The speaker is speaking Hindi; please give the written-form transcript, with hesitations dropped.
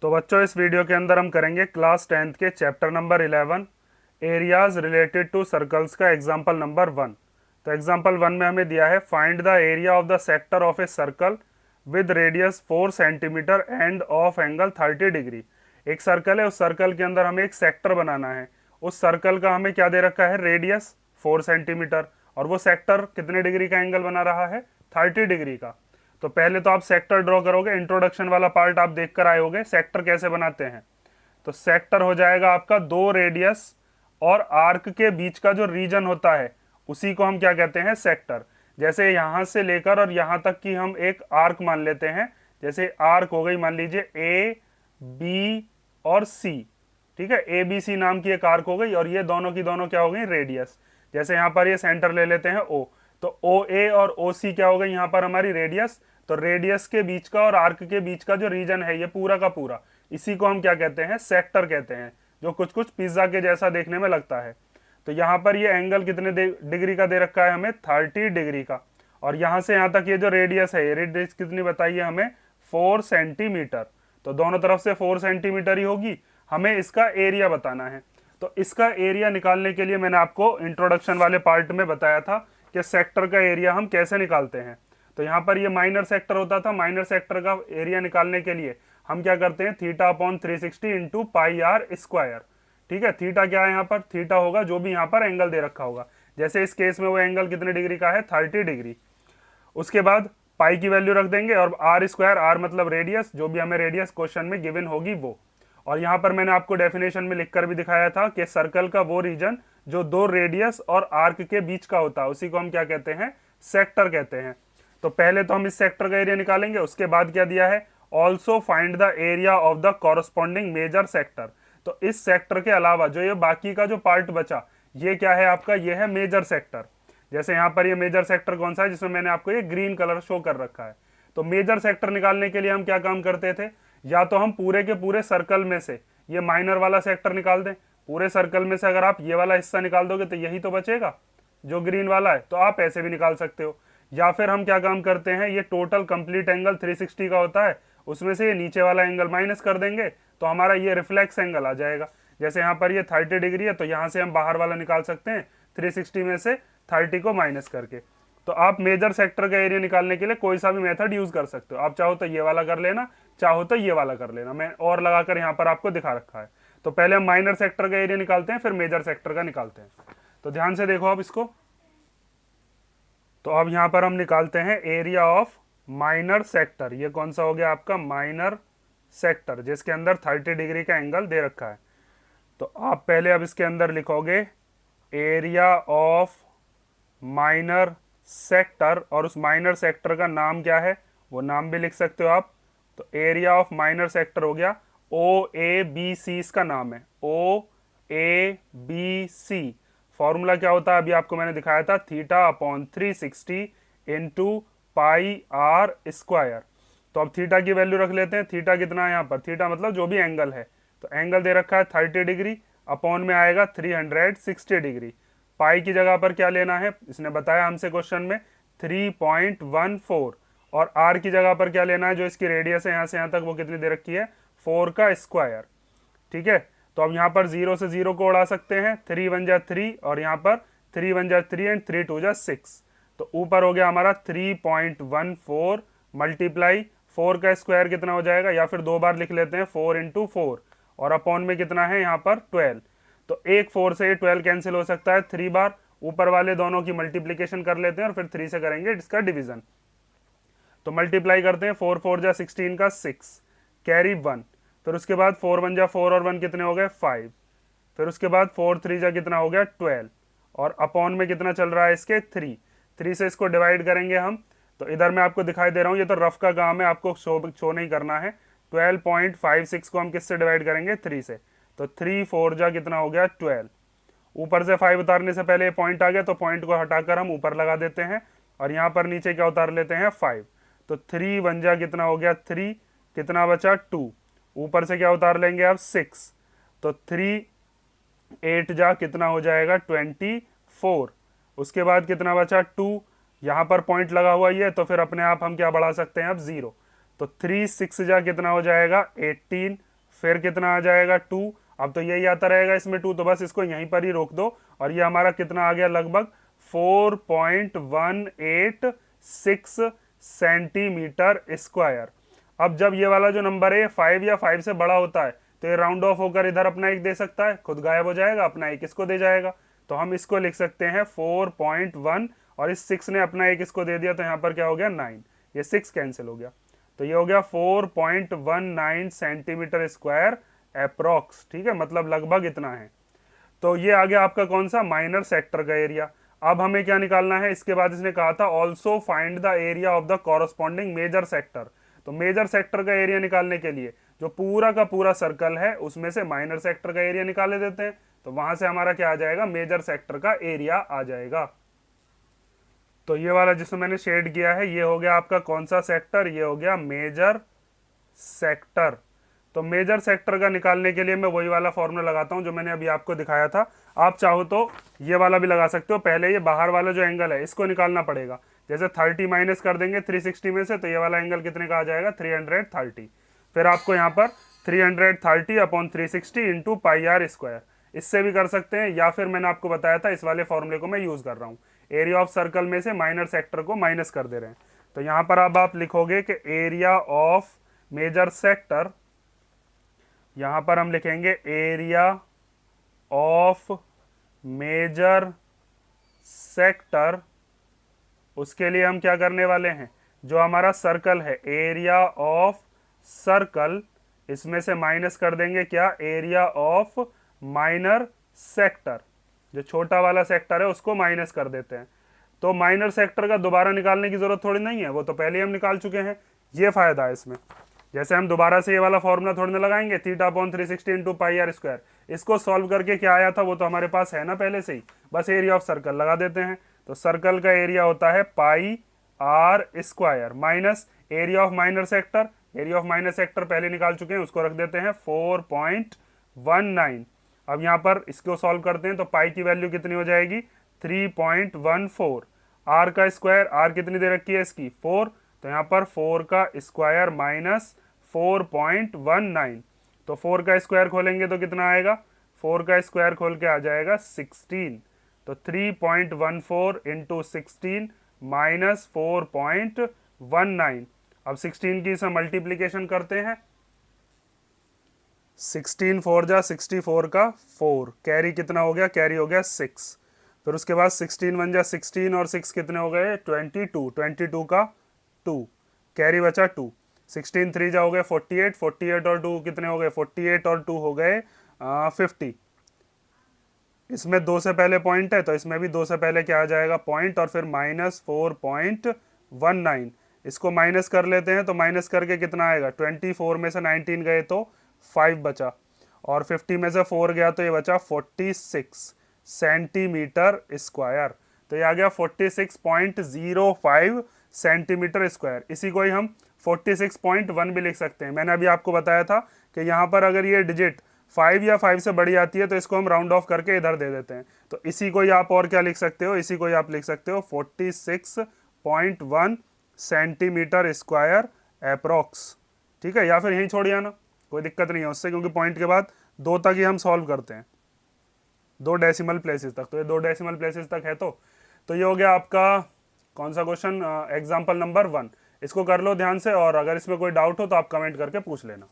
तो बच्चों इस वीडियो के अंदर हम करेंगे क्लास 10th के chapter number 11 areas related to circles का एग्जाम्पल नंबर 1। तो एग्जाम्पल 1 में हमें दिया है find the area of the sector of a circle with radius 4 centimetre end of angle 30 degree. एक सर्कल है, उस सर्कल के अंदर हमें एक सेक्टर बनाना है। उस सर्कल का हमें क्या दे रखा है, रेडियस 4 सेंटीमीटर, और वो सेक्टर कितने डिग्री का एंगल बना रहा है, 30 डिग्री का। तो पहले तो आप सेक्टर ड्रॉ करोगे, इंट्रोडक्शन वाला पार्ट आप देख कर आए होगे सेक्टर कैसे बनाते हैं। तो सेक्टर हो जाएगा आपका दो रेडियस और आर्क के बीच का जो रीजन होता है उसी को हम क्या कहते हैं, सेक्टर। जैसे यहां से लेकर और यहां तक की हम एक आर्क मान लेते हैं। जैसे आर्क हो गई, मान लीजिए ए बी और सी, ठीक है, ए बी सी नाम की एक आर्क हो गई, और ये दोनों की दोनों क्या हो गई, रेडियस। जैसे यहां पर ये सेंटर ले लेते हैं ओ, तो ओ ए और ओ सी क्या हो गई यहां पर हमारी रेडियस। तो रेडियस के बीच का और आर्क के बीच का जो रीजन है ये पूरा का पूरा, इसी को हम क्या कहते हैं, सेक्टर कहते हैं, जो कुछ कुछ पिज्जा के जैसा देखने में लगता है। तो यहाँ पर ये एंगल कितने डिग्री का दे रखा है हमें, 30 डिग्री का। और यहां से यहां तक ये जो रेडियस है, ये रेडियस कितनी बताइए हमें, 4 सेंटीमीटर। तो दोनों तरफ से 4 सेंटीमीटर ही होगी। हमें इसका एरिया बताना है। तो इसका एरिया निकालने के लिए मैंने आपको इंट्रोडक्शन वाले पार्ट में बताया था कि सेक्टर का एरिया हम कैसे निकालते हैं। तो यहाँ पर ये माइनर सेक्टर होता था, माइनर सेक्टर का एरिया निकालने के लिए हम क्या करते हैं, theta upon 360 into pi are square. ठीक है, थीटा क्या है यहाँ पर, थीटा होगा जो भी यहाँ पर एंगल दे रखा होगा। जैसे इस केस में वो एंगल कितने डिग्री का है, 30 डिग्री। उसके बाद पाई की वैल्यू रख देंगे, और आर स्क्वायर, आर मतलब रेडियस, जो भी हमें रेडियस क्वेश्चन में गिवन होगी वो। और यहाँ पर मैंने आपको डेफिनेशन में लिखकर भी दिखाया था कि सर्कल का वो रीजन जो दो रेडियस और आर्क के बीच का होता है उसी को हम क्या कहते हैं, सेक्टर कहते हैं। तो पहले तो हम इस सेक्टर का एरिया निकालेंगे, उसके बाद क्या दिया है, also find the area of the corresponding major sector. तो इस सेक्टर के अलावा जो ये बाकी का जो पार्ट बचा, ये क्या है आपका, ये है मेजर सेक्टर। जैसे यहाँ पर ये मेजर सेक्टर कौन सा है, जिसमें मैंने आपको ये ग्रीन कलर शो कर रखा है। तो मेजर सेक्टर निकालने के लिए हम क्या काम करते थे, या तो हम पूरे के पूरे सर्कल में से ये माइनर वाला सेक्टर निकाल दें। पूरे सर्कल में से अगर आप ये वाला हिस्सा निकाल दोगे तो यही तो बचेगा जो ग्रीन वाला है, तो आप ऐसे भी निकाल सकते हो। या फिर हम क्या काम करते हैं, ये टोटल कंप्लीट एंगल 360 का होता है, उसमें से ये नीचे वाला एंगल माइनस कर देंगे तो हमारा ये रिफ्लेक्स एंगल आ जाएगा। जैसे यहाँ पर ये 30 डिग्री है, तो यहाँ से हम बाहर वाला निकाल सकते हैं 360 में से 30 को माइनस करके। तो आप मेजर सेक्टर का एरिया निकालने के लिए कोई सा भी मेथड यूज कर सकते हो। आप चाहो तो ये वाला कर लेना, चाहो तो ये वाला कर लेना, मैं और लगाकर यहाँ पर आपको दिखा रखा है। तो पहले हम माइनर सेक्टर का एरिया निकालते हैं, फिर मेजर सेक्टर का निकालते हैं। तो ध्यान से देखो आप इसको। तो अब यहां पर हम निकालते हैं एरिया ऑफ माइनर सेक्टर। ये कौन सा हो गया आपका, माइनर सेक्टर, जिसके अंदर 30 डिग्री का एंगल दे रखा है। तो आप पहले अब इसके अंदर लिखोगे एरिया ऑफ माइनर सेक्टर, और उस माइनर सेक्टर का नाम क्या है वो नाम भी लिख सकते हो आप। तो एरिया ऑफ माइनर सेक्टर हो गया ओ ए बी सी, इसका नाम है ओ ए बी सी। फॉर्मूला क्या होता है, अभी आपको मैंने दिखाया था, theta upon 360 into pi are square. तो अब थीटा की वैल्यू रख लेते हैं। थीटा कितना है यहाँ पर, थीटा मतलब जो भी एंगल है, तो एंगल दे रखा है 30 डिग्री, अपॉन में आएगा 360 डिग्री। पाई की जगह पर क्या लेना है, इसने बताया हमसे क्वेश्चन में 3.14, और आर की जगह पर क्या लेना है, जो इसकी रेडियस है यहाँ से यहाँ तक वो कितनी दे रखी है, 4 का स्क्वायर। ठीक है, तो अब यहाँ पर 0 से 0 को उड़ा सकते हैं, 3 1 जा 3, और यहाँ पर 3 1 जा 3 एंड 3 2 जा 6। तो ऊपर हो गया हमारा 3.14 मल्टीप्लाई 4 का स्क्वायर कितना हो जाएगा, या फिर दो बार लिख लेते हैं 4 इंटू 4, और अपॉन में कितना है यहाँ पर 12। तो एक 4 से 12 कैंसिल हो सकता है 3 बार। ऊपर वाले दोनों की मल्टीप्लीकेशन कर लेते हैं और फिर 3 से करेंगे इसका डिवीजन। तो मल्टीप्लाई करते हैं, 4 4 जा 16 का 6, कैरी 1। फिर उसके बाद 4 1 जा 4 और 1 कितने हो गए, 5। फिर उसके बाद 4 3 जा कितना हो गया, 12, और अपॉन में कितना चल रहा है इसके, 3 से इसको डिवाइड करेंगे हम। तो इधर मैं आपको दिखाई दे रहा हूँ, ये तो रफ का काम है, आपको शो नहीं करना है। 12.56 को हम किससे डिवाइड करेंगे, 3 से। तो 3 4 जा कितना हो गया, 12। ऊपर से 5 उतारने से पहले पॉइंट आ गया, तो पॉइंट को हटाकर हम ऊपर लगा देते हैं, और यहाँ पर नीचे क्या उतार लेते हैं, 5। तो 3 1 जा कितना हो गया, 3, कितना बचा, 2। ऊपर से क्या उतार लेंगे आप, 6। तो 3 8 जा कितना हो जाएगा, 24। उसके बाद कितना बचा, 2। यहाँ पर पॉइंट लगा हुआ ही है, तो फिर अपने आप हम क्या बढ़ा सकते हैं अब, 0। तो 3 6 जा कितना हो जाएगा, 18। फिर कितना आ जाएगा 2। अब तो यही आता रहेगा इसमें 2, तो बस इसको यहीं पर ही रोक दो और ये हमारा कितना आ गया, लगभग 4.186 सेंटीमीटर स्क्वायर। अब जब ये वाला जो नंबर है 5 या 5 से बड़ा होता है तो ये राउंड ऑफ होकर इधर अपना एक दे सकता है, खुद गायब हो जाएगा, अपना एक इसको दे जाएगा। तो हम इसको लिख सकते हैं 4.1 और इस 6 ने अपना एक इसको दे दिया, तो यहाँ पर क्या हो गया 9, ये 6 कैंसिल हो गया, तो ये हो गया 4.19 सेंटीमीटर स्क्वायर अप्रोक्स। ठीक है, मतलब लगभग इतना है। तो ये आ गया आपका कौन सा, माइनर सेक्टर का एरिया। अब हमें क्या निकालना है, इसके बाद इसने कहा था also find the area of the corresponding major sector. तो मेजर सेक्टर का एरिया निकालने के लिए जो पूरा का पूरा सर्कल है उसमें से माइनर सेक्टर का एरिया निकाले देते हैं, तो वहां से हमारा क्या आ जाएगा, मेजर सेक्टर का एरिया आ जाएगा। तो ये वाला जिसमें मैंने शेड किया है ये हो गया आपका कौन सा सेक्टर, ये हो गया मेजर सेक्टर। तो मेजर सेक्टर का निकालने के लिए मैं वही वाला फॉर्मूला लगाता हूं जो मैंने अभी आपको दिखाया था। आप चाहो तो ये वाला भी लगा सकते हो। पहले ये बाहर वाला जो एंगल है इसको निकालना पड़ेगा। जैसे 30 माइनस कर देंगे 360 में से, तो ये वाला एंगल कितने का आ जाएगा, 330। फिर आपको यहाँ पर 330 upon 360 into pi are square, इससे भी कर सकते हैं, या फिर मैंने आपको बताया था इस वाले फॉर्मूले को मैं यूज कर रहा हूँ। एरिया ऑफ सर्कल में से माइनर सेक्टर को माइनस कर दे रहे हैं। तो यहाँ पर अब आप लिखोगे कि एरिया ऑफ मेजर सेक्टर, यहां पर हम लिखेंगे एरिया ऑफ मेजर सेक्टर। उसके लिए हम क्या करने वाले हैं, जो हमारा सर्कल है एरिया ऑफ सर्कल, इसमें से माइनस कर देंगे क्या, एरिया ऑफ माइनर सेक्टर। जो छोटा वाला सेक्टर है उसको माइनस कर देते हैं। तो माइनर सेक्टर का दोबारा निकालने की जरूरत थोड़ी नहीं है, वो तो पहले हम निकाल चुके हैं। ये फायदा है इसमें, जैसे हम दोबारा से ये वाला फॉर्मूला थोड़ी ना लगाएंगे, theta upon 360 into pi are square. इसको सॉल्व करके क्या आया था वो तो हमारे पास है ना पहले से ही, बस एरिया ऑफ सर्कल लगा देते हैं। तो सर्कल का एरिया होता है pi are square minus area of minor sector. Area of minor sector पहले निकाल चुके हैं, उसको रख देते हैं 4.19। अब यहाँ पर इसको सॉल्व करते हैं तो पाई की वैल्यू कितनी हो जाएगी, 3.14। आर का स्क्वायर, आर कितनी दे रखी है इसकी 4, तो यहाँ पर 4 का स्क्वायर माइनस 4.19। तो 4 का स्क्वायर खोलेंगे तो कितना आएगा, 4 का स्क्वायर खोल के आ जाएगा 16। तो 3.14 इंटू 16 माइनस 4.19। अब 16 की इसे मल्टीप्लीकेशन करते हैं, 16 4 जा 64 का 4, कैरी कितना हो गया, कैरी हो गया 6। फिर उसके बाद 16 1 जा 16 और 6 कितने हो गए 22, 22 का 2, कैरी बचा 2। 16 3 जा हो गए 48, 48 और 2 कितने हो गए, 48 और 2 हो गए 50। इसमें 2 से पहले पॉइंट है तो इसमें भी 2 से पहले क्या आ जाएगा, पॉइंट, और फिर माइनस 4.19। इसको माइनस कर लेते हैं तो माइनस करके कितना आएगा, 24 में से 19 गए तो 5 बचा, और 50 में से 4 गया तो ये बचा 46 सेंटीमीटर स्क्वायर। तो ये आ गया 46.05 सेंटीमीटर स्क्वायर। इसी को ही हम 46.1 भी लिख सकते हैं। मैंने अभी आपको बताया था कि यहाँ पर अगर ये डिजिट 5 या 5 से बड़ी आती है तो इसको हम राउंड ऑफ करके इधर दे देते हैं। तो इसी को ही आप और क्या लिख सकते हो, इसी को ही आप लिख सकते हो 46.1 सेंटीमीटर स्क्वायर अप्रोक्स। ठीक है, या फिर यहीं छोड़ आना, कोई दिक्कत नहीं है उससे, क्योंकि पॉइंट के बाद 2 तक ही हम सॉल्व करते हैं, 2 डेसिमल प्लेसेस तक। तो ये 2 डेसिमल प्लेसेस तक है। तो ये हो गया आपका कौन सा क्वेश्चन, एग्जाम्पल नंबर 1। इसको कर लो ध्यान से, और अगर इसमें कोई डाउट हो तो आप कमेंट करके पूछ लेना।